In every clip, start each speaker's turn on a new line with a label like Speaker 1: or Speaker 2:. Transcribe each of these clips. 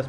Speaker 1: 10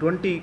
Speaker 1: 20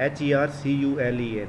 Speaker 1: HERCULEN,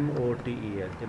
Speaker 1: MOTEL,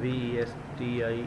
Speaker 1: VESTI,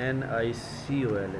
Speaker 1: NICOL,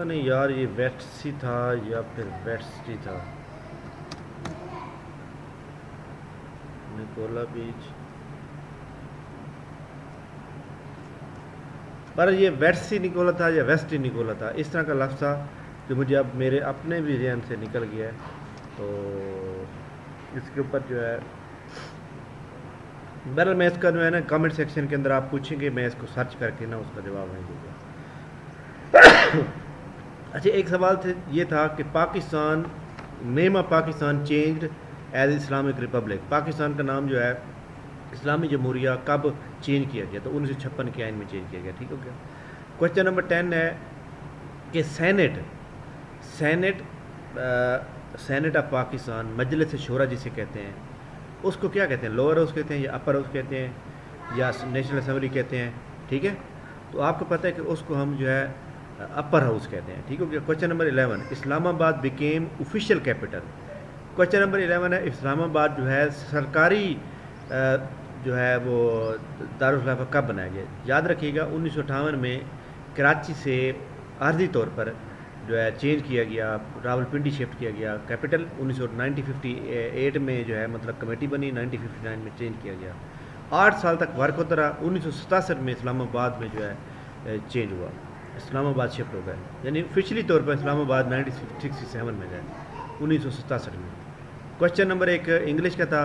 Speaker 1: پتہ نہیں یار یہ ویسٹ سی تھا یا پھر ویسٹ سی تھا. نکولا بیچ پر یہ ویسٹ سی نکولا تھا یا ویسٹ نکولا تھا, اس طرح کا لفظ تھا جو مجھے اب میرے اپنے بھی ذہن سے نکل گیا ہے. تو اس کے اوپر جو ہے بہرحال میں اس کا جو ہے نا کامنٹ سیکشن کے اندر آپ پوچھیں گے, میں اس کو سرچ کر کے نا اس کا جواب نہیں دوں گا. اچھا ایک سوال یہ تھا کہ Pakistan name of Pakistan changed as Islamic republic, Pakistan کا نام جو ہے اسلامی جمہوریہ کب چینج کیا گیا؟ تو 1956 کے آئین میں چینج کیا گیا. ٹھیک ہو گیا. کوشچن نمبر 10 ہے کہ سینٹ آف پاکستان, مجلس شورا جسے کہتے ہیں, اس کو کیا کہتے ہیں؟ لوور ہاؤس کہتے ہیں یا اپر ہاؤس کہتے ہیں یا نیشنل اسمبلی کہتے ہیں؟ ٹھیک ہے, تو آپ کو پتہ ہے کہ اس کو ہم جو ہے اپر ہاؤس کہتے ہیں. ٹھیک ہو گیا. کوشچن نمبر 11 اسلام آباد بیکیم اوفیشیل کیپٹل. کوشچن نمبر 11 ہے اسلام آباد جو ہے سرکاری جو ہے وہ دارالخلافہ کب بنایا گیا؟ یاد رکھیے گا 1958 میں کراچی سے عارضی طور پر جو ہے چینج کیا گیا, راول پنڈی شفٹ کیا گیا کیپٹل. 1958 میں جو ہے مطلب کمیٹی بنی, 1959 میں چینج کیا گیا. 8 سال تک ورک ہوتا رہا. 1967 میں اسلام آباد میں جو ہے چینج ہوا, اسلام آباد شفٹ ہو گئے, یعنی آفیشلی طور پر اسلام آباد 1967 میں گئے 1967 میں. کوشچن نمبر 1 انگلش کا تھا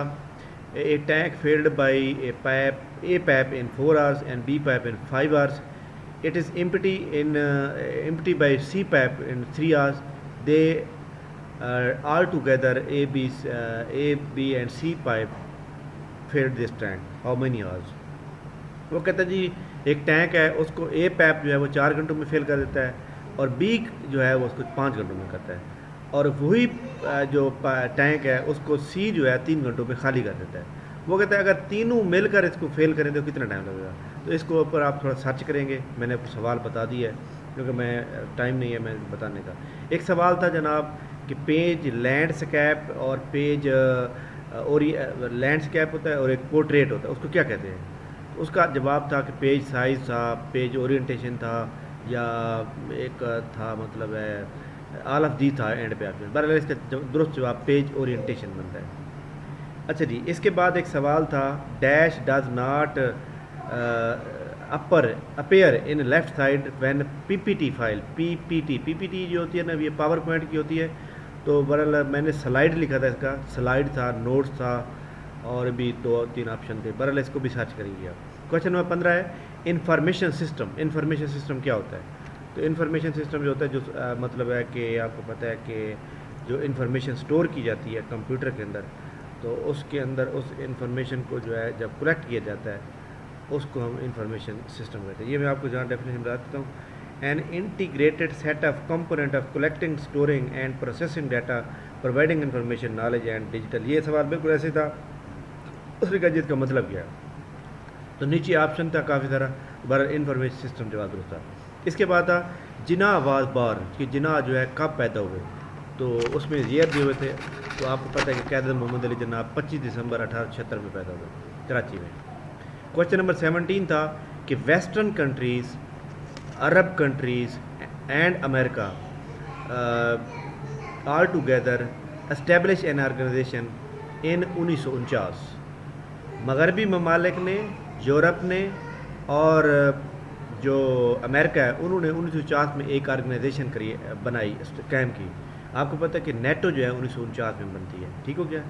Speaker 1: a tank filled by a pipe in 4 hours and B pipe in 5 hours. It is empty by C pipe in 3 hours. They all together A, B and C pipe filled this tank. How many hours? وہ کہتا ہے جی ایک tank ہے, اس کو اے پیپ جو ہے وہ 4 گھنٹوں میں فل کر دیتا ہے اور بی جو ہے وہ اس کو 5 گھنٹوں میں کرتا ہے, اور وہی جو ٹینک ہے اس کو سی جو ہے 3 گھنٹوں میں خالی کر دیتا ہے. وہ کہتا ہے اگر تینوں مل کر اس کو فیل کریں تو کتنا ٹائم لگے گا؟ تو اس کو اوپر آپ تھوڑا سرچ کریں گے, میں نے آپ کو سوال بتا دیا ہے کیونکہ میں ٹائم نہیں ہے میں بتانے کا. ایک سوال تھا جناب کہ پیج لینڈسکیپ اور پیج اور لینڈسکیپ ہوتا ہے اور ایک پورٹریٹ ہوتا ہے, اس کو کیا کہتے ہیں؟ اس کا جواب تھا کہ پیج سائز تھا, پیج اورینٹیشن تھا, یا ایک تھا مطلب ہے آل آف دی تھا اینڈ پہ. آپ بہرحال اس کا درست جواب پیج اورینٹیشن بنتا ہے. اچھا جی اس کے بعد ایک سوال تھا dash does not appear in left side when P P T file. P P T جو ہوتی ہے نا یہ پاور پوائنٹ کی ہوتی ہے. تو بہرحال میں نے سلائڈ لکھا تھا, اس کا سلائڈ تھا, نوٹس تھا, اور بھی 2-3 آپشن تھے. بہرحال اس کو بھی سرچ کریں گے آپ. کوشچن نمبر 15 ہے انفارمیشن سسٹم. انفارمیشن سسٹم کیا ہوتا ہے؟ تو انفارمیشن سسٹم جو ہوتا ہے جو مطلب ہے کہ آپ کو پتہ ہے کہ جو انفارمیشن سٹور کی جاتی ہے کمپیوٹر کے اندر, تو اس کے اندر اس انفارمیشن کو جو ہے جب کلیکٹ کیا جاتا ہے اس کو ہم انفارمیشن سسٹم کہتے ہیں. یہ میں آپ کو جہاں ڈیفینیشن بتا دیتا ہوں. An integrated set of component of collecting storing and processing data providing information knowledge and digital. یہ سوال بالکل ایسے تھا, اس نے کہا جس کا مطلب کیا ہے. تو نیچے آپشن تھا کافی سارا, بہرحال انفارمیشن سسٹم جواب درست تھا. اس کے بعد تھا جناح واز بار, کہ جناح جو ہے کب پیدا ہوئے. تو اس میں ایئر دیے ہوئے تھے. تو آپ کو پتہ ہے کہ قائد محمد علی جناح 25 دسمبر 1876 میں پیدا ہوئے کراچی میں. کوشچن نمبر 17 تھا کہ western countries, Arab countries and America all together establish an organization in 1949. مغربی ممالک نے, یورپ نے اور جو امریکہ ہے انہوں نے 1949 میں ایک آرگنائزیشن بنائی, قائم کی. آپ کو پتہ ہے کہ نیٹو جو ہے 1949 میں بنتی ہے. ٹھیک ہو گیا.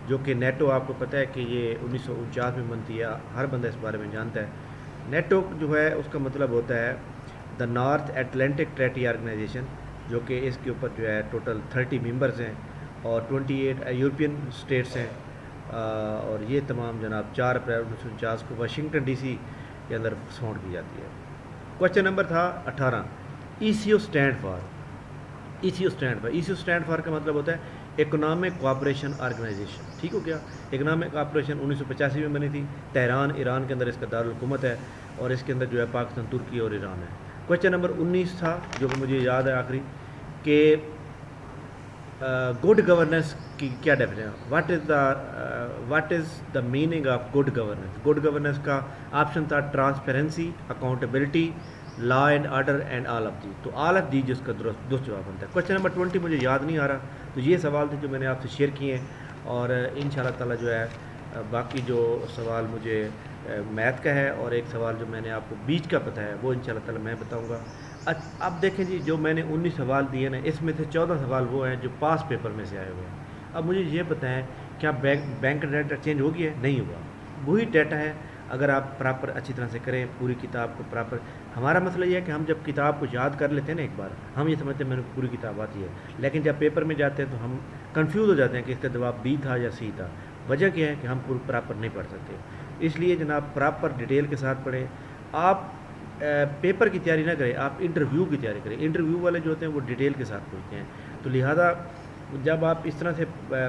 Speaker 1: جو کہ نیٹو آپ کو پتہ ہے کہ یہ 1949 میں بنتی ہے, ہر بندہ اس بارے میں جانتا ہے. نیٹو جو ہے اس کا مطلب ہوتا ہے دا نارتھ اٹلانٹک ٹریٹی آرگنائزیشن, جو کہ اس کے اوپر جو ہے ٹوٹل 30 ممبرز ہیں اور 28 یورپین اسٹیٹس ہیں. اور یہ تمام جناب 4 اپریل 1949 کو واشنگٹن ڈی سی کے اندر فاؤنڈ کی جاتی ہے. کوشچن نمبر تھا 18 E C O stand for. E C O stand for کا مطلب ہوتا ہے اکنامک کوآپریشن آرگنائزیشن. ٹھیک ہو گیا. اکنامک کوآپریشن 1985 میں بنی تھی. تہران ایران کے اندر اس کا دارالحکومت ہے, اور اس کے اندر جو ہے پاکستان, ترکی اور ایران ہے. کوشچن نمبر 19 تھا جو کہ مجھے یاد ہے آخری, کہ گڈ گورننس کی کیا definition, what is the meaning of good governance. Good governance کا آپشن تھا transparency, accountability, law and order and all of the, تو آل آف دی جس کا درست جواب بنتا ہے۔ کوشچن نمبر 20 مجھے یاد نہیں آ رہا، تو یہ سوال تھے جو میں نے آپ سے شیئر کیے ہیں، اور ان شاء اللہ تعالیٰ جو ہے باقی جو سوال مجھے میتھ کا ہے اور ایک سوال جو میں نے آپ کو بیچ کا پتہ ہے وہ ان شاء اللہ تعالیٰ میں بتاؤں گا۔ اب دیکھیں جی، جو میں نے 19 سوال دیے نا، اس میں سے 14 سوال وہ ہیں جو پاس پیپر میں سے آئے ہوئے ہیں۔ اب مجھے یہ بتائیں کیا بینک ڈیٹا چینج ہو گیا ہے؟ نہیں ہوا، وہی ڈیٹا ہے۔ اگر آپ پراپر اچھی طرح سے کریں پوری کتاب کو پراپر، ہمارا مسئلہ یہ ہے کہ ہم جب کتاب کو یاد کر لیتے ہیں نا ایک بار، ہم یہ سمجھتے ہیں میں نے پوری کتاب آتی ہے، لیکن جب پیپر میں جاتے ہیں تو ہم کنفیوز ہو جاتے ہیں کہ اس کا جواب بی تھا یا سی تھا۔ وجہ کیا ہے کہ ہم پراپر نہیں پڑھ سکتے۔ اس لیے جناب پراپر ڈیٹیل کے ساتھ پڑھیں۔ آپ پیپر کی تیاری نہ کریں، آپ انٹرویو کی تیاری کریں۔ انٹرویو والے جو ہوتے ہیں وہ ڈیٹیل کے ساتھ پوچھتے ہیں، تو لہٰذا جب آپ اس طرح سے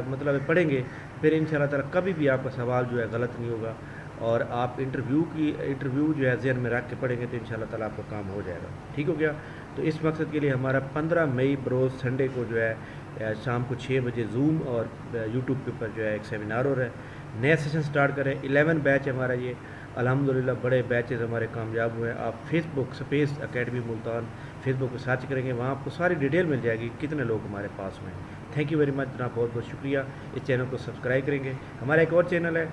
Speaker 1: مطلب پڑھیں گے، پھر ان شاء اللہ تعالیٰ کبھی بھی آپ کا سوال جو ہے غلط نہیں ہوگا، اور آپ انٹرویو جو ہے ذہن میں رکھ کے پڑھیں گے تو ان شاء اللہ تعالیٰ آپ کا کام ہو جائے گا۔ ٹھیک ہو گیا؟ تو اس مقصد کے لیے ہمارا 15 مئی بروز سنڈے کو جو ہے شام کو 6 بجے زوم اور یوٹیوب کے اوپر جو ہے ایک سیمینار ہو رہا ہے۔ نیا سیشن سٹارٹ کریں، 11 بیچ ہمارا یہ، الحمدللہ بڑے بیچز ہمارے کامیاب ہوئے ہیں۔ آپ فیس بک سپیس اکیڈمی ملتان فیس بک پہ سرچ کریں گے، وہاں آپ کو ساری ڈیٹیل مل جائے گی کتنے لوگ ہمارے پاس ہوئے ہیں۔ تھینک یو ویری مچ جناب، بہت بہت شکریہ۔ اس چینل کو سبسکرائب کریں گے۔ ہمارا ایک اور چینل ہے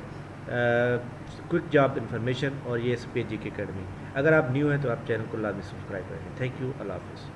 Speaker 1: کوئک جاب انفارمیشن، اور یہ اسپیس جی کے اکیڈمی۔ اگر آپ نیو ہیں تو آپ چینل کو لازمی سبسکرائب کریں گے۔ تھینک یو، اللہ حافظ۔